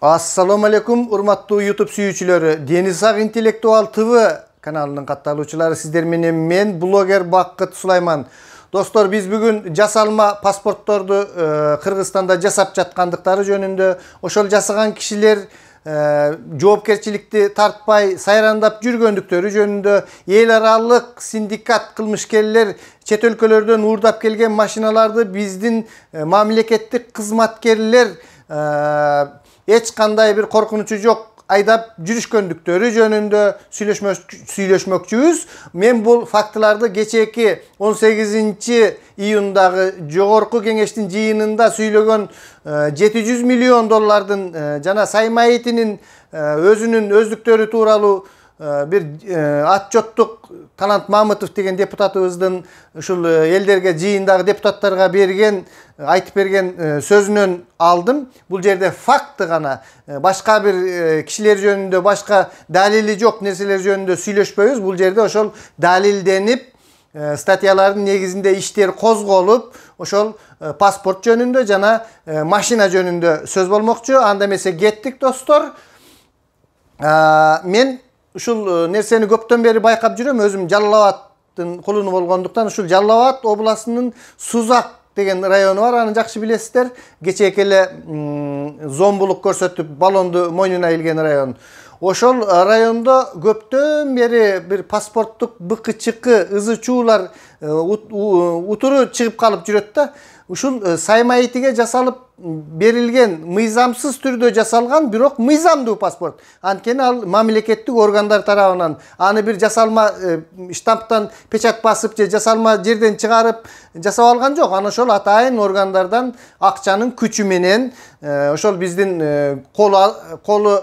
Assalamu alaikum urmattуу YouTube sүйүүчүлөрү. Deniz Ак Intellektual TV kanalının kattaloочулары сиздер менен мен блогер Бакыт Сулайман. Достор, биз бүгүн жасалма паспортторду Кыргызстанда жасап жаткандыктары жөнүндө, ошол жасаган кишилер жоопкерчиликти тартпай сайрандап жүргөндүктөрү жөнүндө, эл аралык синдикат кылмышкерлер чет өлкөлөрдөн уурдап келген машиналарды биздин мамлекеттик кызматкерлер эч кандай бир коркунучу жок айдап жүрүшкөндүктөрү жөнүндө сүйлөшмөкчүбүз. Мен бул фактыларды кечээки 18 июндагы жогорку кеңештин жыйынында сүйлөгөн 700 миллион доллардын жана Саймаитинин өзүнүн өздүктөрү тууралуу bir atçotluk Talant Mamıtov деген депутатыбыздын ушул элдерге жыйындагы депутаттарга берген айтып берген сөзүнөн алдым. Бул жерде факты гана, башка бир кишилер жөнүндө башка далили жок нерселер жөнүндө сүйлөшпөйбүз. Бул жерде ошол далилденип статьялардын негизинде иштер козголуп, ошол паспорт жөнүндө жана машина жөнүндө сөз болмокчу. Анда эмесе кеттик достор. Мен ушул нерсени көптөн бери байкап жүрөм. Өзүм Жалал Абадтын кулуну болгондуктан ушул Жалал Абад областынын Сузак деген району бар. Аны жакшы билесиздер. Кечээки эле зомбулук көрсөтүп баллонду мойнуна илген район. Ошол райондо көптөн бери бир паспорттук быкы-чыкы, ызы-чуулар утуру чыгып калып жүрөт да. Ушул Саймаитиге жасалып берилген мыйзамсыз түрдө жасалган, бирок мыйзамдуу паспорт. Анткени ал мамлекеттик органдар тарабынан аны бир жасалма штамптан печать басып же жасалма жерден чыгарып жасап алган жок. Аны ошол атайын органдардан акчанын күчү менен ошол биздин колу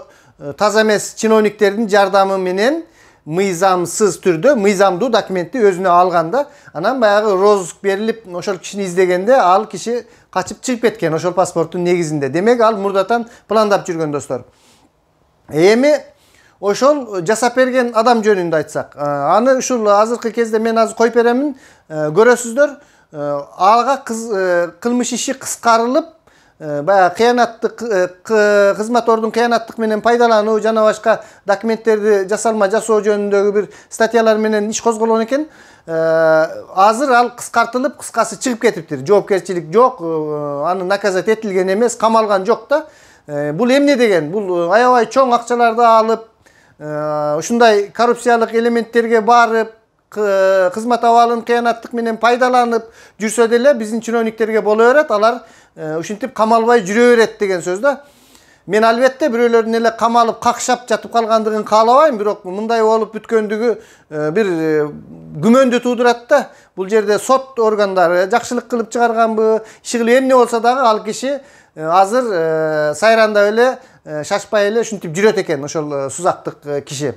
таза эмес чиновниктердин жардамы менен мыйзамсыз түрдө мыйзамдуу документти өзүнө алганда, анан баягы розыск берилип ошол кишини издегенде ал киши качып чыгып кеткен ошол паспорттун негизинде. Демек ал мурдатан пландап жүргөн достор. Эми ошол жасап берген адам жөнүндө айтсак, аны ушул азыркы кезде мен азыр коюп беремин, көрөсүздөр. Ага кылмыш иши кыскарылып, баягы кыянаттык кызмат ордун кыянаттык менен пайдалануу жана башка документтерди жасалма жасоо жөнүндөгү бир статьялар менен иш козголгон экен. Азыр ал кыскартылып, кыскасы чыгып кетиптир. Жоопкерчилик жок, аны наказать этилген эмес, камалган жок да. Бул эмне деген? Бул аябай чоң акчаларды алып, ушундай коррупциялык элементтерге барып, кызмат абалын кыянаттык менен пайдаланып жүрсө деле биздин чиновниктерге боло берет, алар ушинтип камалбай жүрө берет деген сөз да. Мен албетте бирөөлөрдүн эле камалып какшап жатып калгандыгын каалабайм, бирок мындай болуп бүткөндүгү бир күмөндү туудурат да. Бул жерде сот органдары жакшылык кылып чыгарганбы, иши кылып эмне болсо дагы ал киши азыр сайрандап эле, шашпай эле ушинтип жүрөт экен ошол Сузактык киши.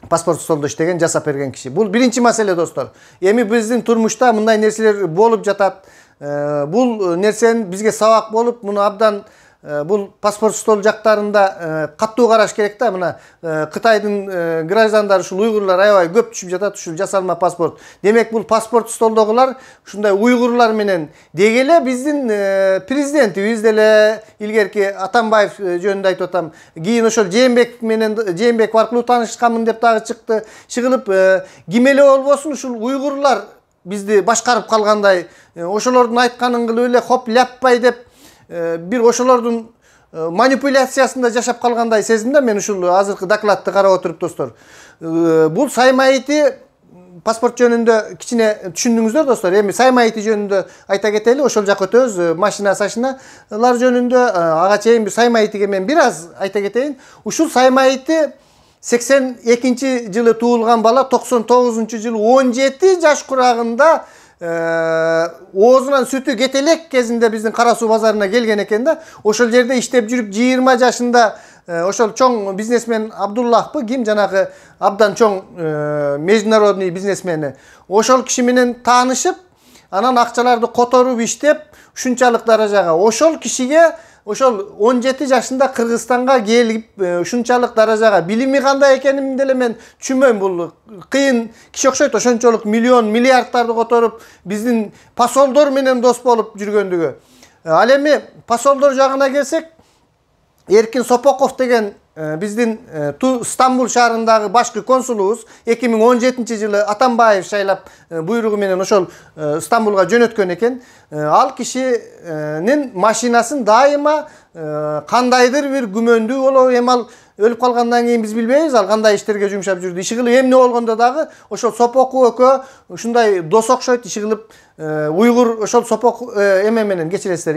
Паспорт столдо иштеген, жасап берген киши. Бул биринчи маселе достор. Эми биздин турмушта мындай нерселер болуп жатат. Бул нерсенин бизге сабак болуп, муну абдан бул паспорт стол жактарында каттуу караш керек да. Мына Кытайдын граждандары, ушул уйгурлар аябай көп түшүп жатат ушул жасалма паспорт. Демек бул паспорт столдогулар ушундай уйгурлар менен деги эле биздин президентибиз деле илгерки Атамбаев жөнүндө айтып атам. Кийин ошол Жээнбеков аркылуу таанышканмын деп дагы чыкты. Чыгылып ким эле болбосун ушул уйгурлар бизди башкарып калгандай, ошолордун айтканын кылып эле хоп ляппай деп бир ошолордун манипуляциясында жашап калгандай сезимде мен ушул азыркы докладты карап отуруп достор. Бул Саймаити паспорт жөнүндө кичине түшүндүңүздөр достор. Эми Саймаити жөнүндө айта кетели. Ошол жак өтөбүз. Машина-сашиналар жөнүндө ага чейин бир Саймаитиге мен бир аз айта кетейин. Ушул Саймаити 82 жылы туулган бала 99 жылы 17 жаш курагында оозунан сүтү кетелек кезинде биздин Кара Суу базарына келген экен да. Ошол жерде иштеп жүрүп 20 жашында ошол чоң бизнесмен Абдуллахпы, ким жанагы абдан чоң международный бизнесмени. Ошол киши менен таанышып, анан акчаларды которуп иштеп, ушунчалык даражага ошол кишиге ошол 17 жашында Кыргызстанга келип ушунчалык даражага билими кандай экенин деле мен түшүнбөйм. Бул кыйын киши окшойт, ошончолук миллион миллиардтарды которуп биздин посолдор менен дос болуп жүргөндүгү. Ал эми посолдор жагына келсек, Erkin Sopokov деген биздин Стамбул шаарындагы башкы консулубуз 2017-жылы Атамбаев шайлап буйругу менен ошол Стамбулга жөнөткөн экен. Ал кишинин машинасын дайыма кандайдыр бир күмөндүү болобу, эми ал өлүп калгандан кийин биз билбейбиз ал кандай иштерге жумшап жүрдү. Иши кылып эмне болгондо дагы ошол Сопоков экөө ушундай дос окшойт. Иши кылып уйгур ошол Сопоков эме менен кечиресиздер.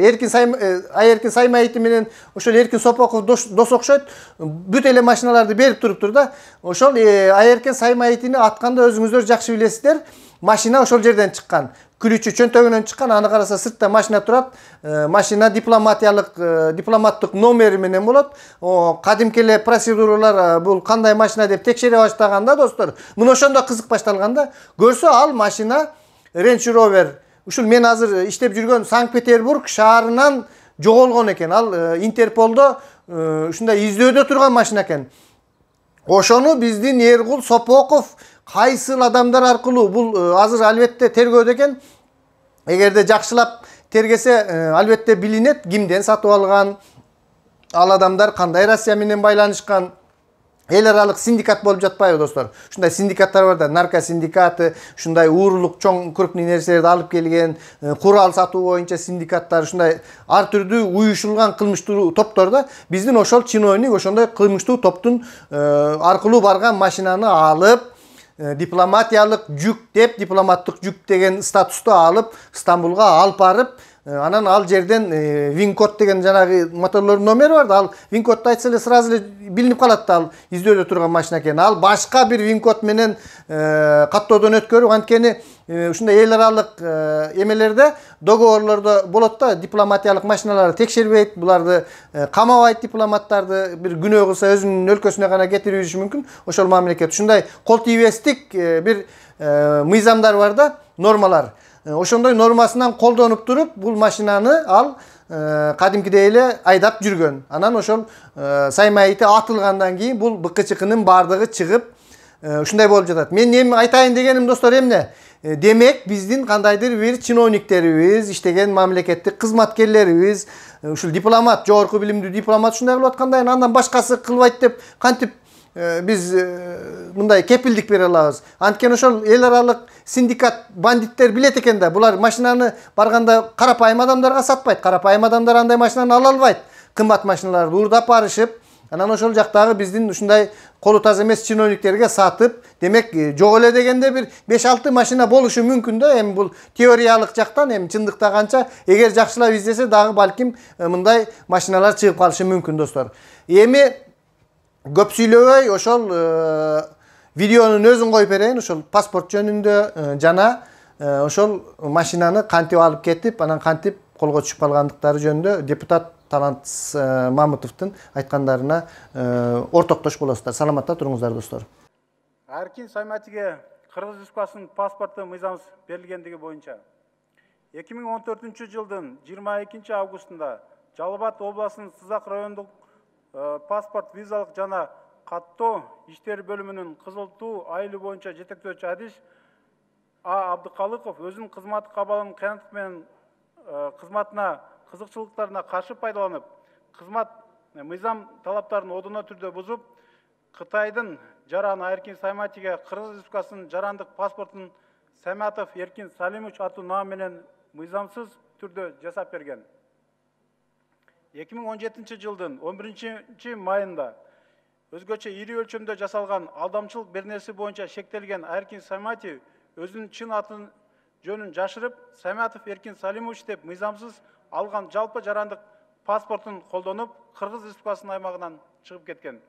Айеркин Саймаити менен ошол Эркин Сопоков дос окшойт. Бүт эле машиналарды берип туруптур да. Ошол Айеркин Саймаитини атканда өзүңүздөр жакшы билесиздер. Машина ошол жерден чыккан. Күлүчү чөнтөгүнөн чыккан, аны караса сыртта машина турат. Машина дипломаттык номери менен болот. Кадимки эле процедуралар бул кандай машина деп текшере баштаганда достор, мына ошондо кызык башталганда көрсө ал машина Range Rover. Ушул мен азыр иштеп жүргөн Санкт-Петербург шаарынан жоголгон экен. Ал Интерполдо ушундай издөөдө турган машина экен. Ошону биздин Эргул Сопоков кайсыл адамдар аркылуу, бул азыр албетте тергөөдө экен. Эгерде жакшылап тергесе албетте билинет кимден сатып алган, ал адамдар кандай Россия менен байланышкан. Эл аралык синдикат болуп жатпайбы достор? Ушундай синдикаттар бар да, нарко синдикаты, ушундай уурулук чоң крупный нерселерди алып келген, курал сатуу боюнча синдикаттар, ушундай ар түрдүү уюшулган кылмыштуу топтор да. Биздин ошол чиновник ошондой кылмыштуу топтун аркылуу барган машинаны алып, дипломатиялык жүк деп, дипломаттык жүк деген статусту алып, Стамбулга алып барып, анан ал жерден Винкод деген жанагы моторлордун номери бар да, ал Винкодду айтса эле сразу эле билинип калат да, ал издөөдө турган машина экен. Ал башка бир Винкод менен каттоодон өткөрүп, анткени ушундай эл аралык эмелерде, договорлордо болот да, дипломатиялык машиналарды текшербейт, буларды камабайт, дипломаттарды бир күнөө кылса өзүнүн өлкөсүнө гана кетирип жүрүшү мүмкүн. Ошол мамлекет ушундай кол тийбестик бир мыйзамдар бар да, нормалар. Ошондой нормасынан колдонуп туруп, бул машинаны ал кадимкидей эле айдап жүргөн. Анан ошол Саймаити атылгандан кийин бул БКЧКнын бардыгы чыгып, ушундай болуп жатат. Мен эми айтайын дегеним достор эмне? Демек биздин кандайдыр бир чиновниктерибиз, иштеген мамлекеттик кызматкерлерибиз, ушул дипломат, жогорку билимдүү дипломат ушундай кылып аткандай, андан башкасы кылбайт деп кантип биз мындай кепилдик бере алабыз. Анткени ошол эл аралык синдикат бандиттер билет экен да, булар машинаны барганда карапайым адамдарга сатпайт. Карапайым адамдар андай машинаны ала албайт. Кымбат машиналарды уурдап барышып, анан ошол жактагы биздин ушундай колу таза эмес чиновниктерге сатып, демек жок эле дегенде бир 5-6 машина болушу мүмкүн да. Эми бул теориялык жактан, эми чындыкта канча, эгер жакшылап издесе дагы балким мындай машиналар чыгып калышы мүмкүн достор. Эми көп сүйлөбөй ошол видеонун өзүн коюп берейин. Ошол паспорт жөнүндө жана ошол машинаны кантип алып кетип, анан кантип колго түшүп калгандыктары жөнүндө депутат Талант Мамытовдун айткандарына ортоктош болосуздар. Саламатта туруңуздар достор. Эркин Сайматиге Кыргыз Республикасынын паспорту мыйзамсыз берилгендиги боюнча 2014-жылдын 22 августунда Жалал Абад областынын Сызак райондук паспорт, визалык жана каттоо иштери бөлүмүнүн Кызыл Туу айылы боюнча жетектөөчү адис А. Абдыкалыков өзүнүн кызматтык абалынын кыянаттык менен кызматына кызыкчылыктарына каршы пайдаланып, кызмат мыйзам талаптарын одоно түрдө бузуп, Кытайдын жараны Эркин Сайматиге Кыргыз Республикасынын жарандык паспортун Саматов Эркин Салимович аттуу наам менен мыйзамсыз түрдө жасап берген. 2017-жылдын 11 майында өзгөчө ири өлчөмдө жасалган алдамчылык бернеси боюнча шектелген Эркин Сайматов өзүнүн чын атын жөнүн жашырып, Саматов Эркин Салимович деп мыйзамсыз алган жалпы жарандык паспортун колдонуп, Кыргыз Республикасынын аймагынан чыгып кеткен.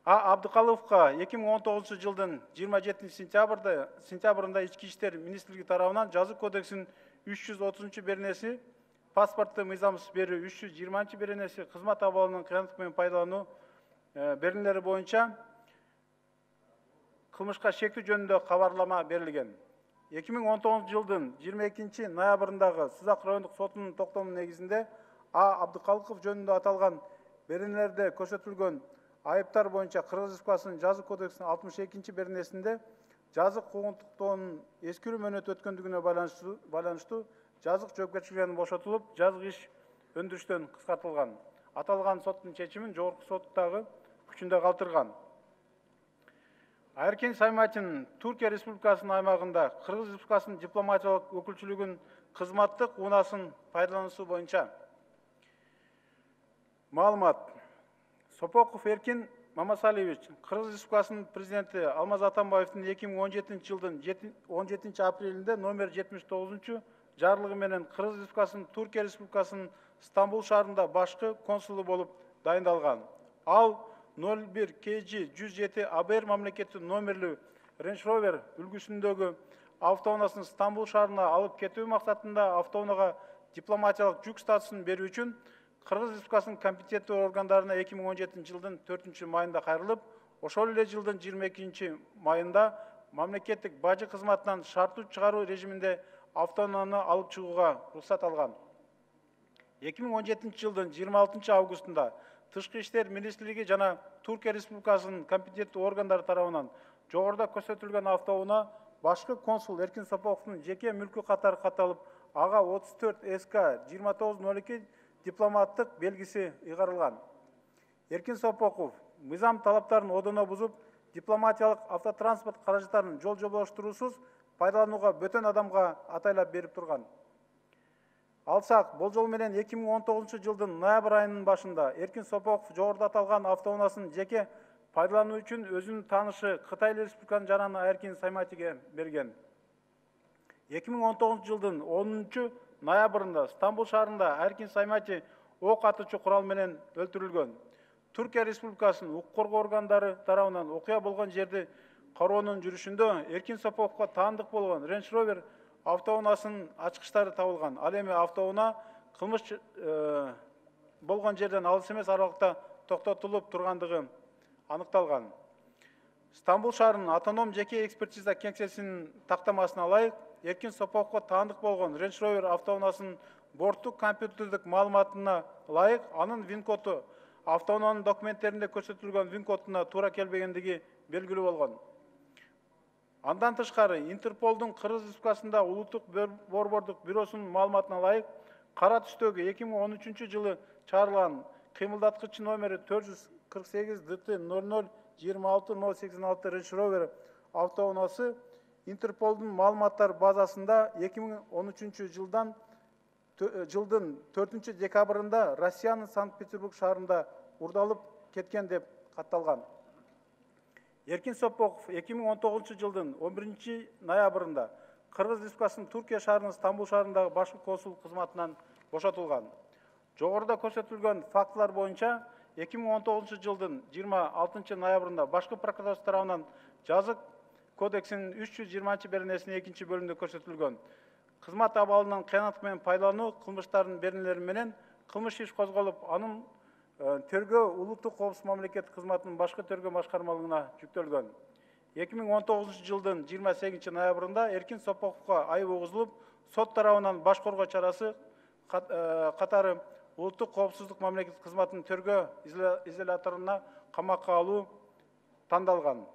А. Абдыкалыковго 2019-жылдын 27 сентябрында Ички иштер министрлиги тарабынан Жазык кодексинин 330 беренеси, паспортту мыйзамсыз берүү 320 беренеси, кызмат абалынын кыянаттык менен пайдалануу беренелери боюнча кылмышка шектүү жөнүндө кабарлама берилген. 2019-жылдын 22 ноябрындагы Сызак райондук сотунун токтому негизинде А. Абдыкалыков жөнүндө аталган беренелерде көрсөтүлгөн айыптар боюнча Кыргыз Республикасынын Жазык кодексинин 62 беренесинде жазык куугунтуктоонун эскирүү мөөнөтү өткөндүгүнө байланыштуу жазык жоопкерчилигинен бошотулуп, жазык иш өндүрүштөн кыскартылган. аталган соттун чечимин жогорку соттагы күчүндө калтырган. Эркин Сайматин Түркия Республикасынын аймагында Кыргыз Республикасынын дипломатиялык өкүлчүлүгүнүн кызматтык унаасын пайдалануусу боюнча маалымат. Сопоков Эркин Мамасалиевич, Кыргыз Республикасынын президенти Алмаз Атамбаевдин 2017 жылдын 17 апрелинде номер 79 жарлыгы менен Кыргыз Республикасынын Түркия Республикасынын Стамбул шаарында башкы консулу болуп дайындалган. Ал 01 KG 107 АБР мамлекеттик номерлүү Range Rover үлгүсүндөгү автоунаасын Стамбул шаарына алып кетүү максатында автоунаага дипломатиялык жүк статусун берүү үчүн Кыргыз Республикасынын компетенттүү органдарына 2017 жылдын 4 майында кайрылып, ошол эле жылдын 22 майында мамлекеттик бажы кызматынан шарттуу чыгаруу режиминде автоунааны алып чыгууга уруксат алган. 2017 жылдын 26 августунда Тышкы иштер министрлиги жана Түркия Республикасынын компетенттүү органдары тарабынан жогоруда көрсөтүлгөн автоунаа башкы консул Эркин Сопоковдун жеке мүлкү катары катталып, ага 34 СК 2902 дипломаттык белгиси ыйгарылган. Эркин Сопоков мыйзам талаптарын одоно бузуп, дипломатиялык автотранспорт каражаттарын жол жоболоштуруусуз пайдаланууга бөтөн адамга атайлап берип турган. Алсак, болжол менен 2019 жылдын ноябрь айынын башында Эркин Сопоков жогоруда аталган автоунаасын жеке пайдалануу үчүн өзүнүн таанышы Кытай Республикасынын жараны Эркин Сайматиге берген. 2019 жылдын 10 ноябрында Стамбул шаарында Эркин Саймати ок атуучу курал менен өлтүрүлгөн. Түркия Республикасынын укук коргоо органдары тарабынан окуя болгон жерди кароонун жүрүшүндө Эркин Сопоковго таандык болгон Range Rover автоунаасынын ачкычтары табылган. Ал эми автоунаа кылмыш болгон жерден алыс эмес аралыкта токтотулуп тургандыгы аныкталган. Стамбул шаарынын автоном жеке экспертиза кеңсесинин тактамасына ылайык Эркин Сопоковго таандык болгон Range Rover автоунаасынын борттук компьютердик маалыматына ылайык анын вин-коду автоунаанын документтеринде көрсөтүлгөн вин-кодуна туура келбегендиги белгилүү болгон. Андан тышкары Интерполдун Кыргыз Республикасында улуттук борбордук бюросунун маалыматына ылайык кара түстөгү 2013 жылы чыгарылган кыймылдаткыч номери 448 ДТ 00-26-086 Range Rover автоунаасы Интерполдун маалыматтар базасында 2013 жылдын 4 декабрында Россиянын Санкт-Петербург шаарында урдалып кеткен деп катталган. Эркин Сопоков 2019 жылдын 11 ноябрында Кыргыз Республикасынын Түркия шаарынын Стамбул шаарындагы башкы консул кызматынан бошотулган. Жогоруда көрсөтүлгөн фактылар боюнча 2019 жылдын 26 ноябрында башкы прокуратура тарабынан жазык кодексинин 320 беренесинин 2 бөлүмүндө көрсөтүлгөн кызмат абалынан кыянат менен пайдалануу кылмыштарынын беренелери менен кылмыш иш козголуп, анын тергөө улуттук коопсуздук мамлекеттик кызматынын башкы тергөө башкармалыгына жүктөлгөн. 2019 жылдын 28 ноябрында Эркин Сопоковго айып угузулуп, сот тарабынан баш коргоо чарасы катары улуттук коопсуздук мамлекеттик кызматынын тергөө изоляторуна камакка алуу тандалган.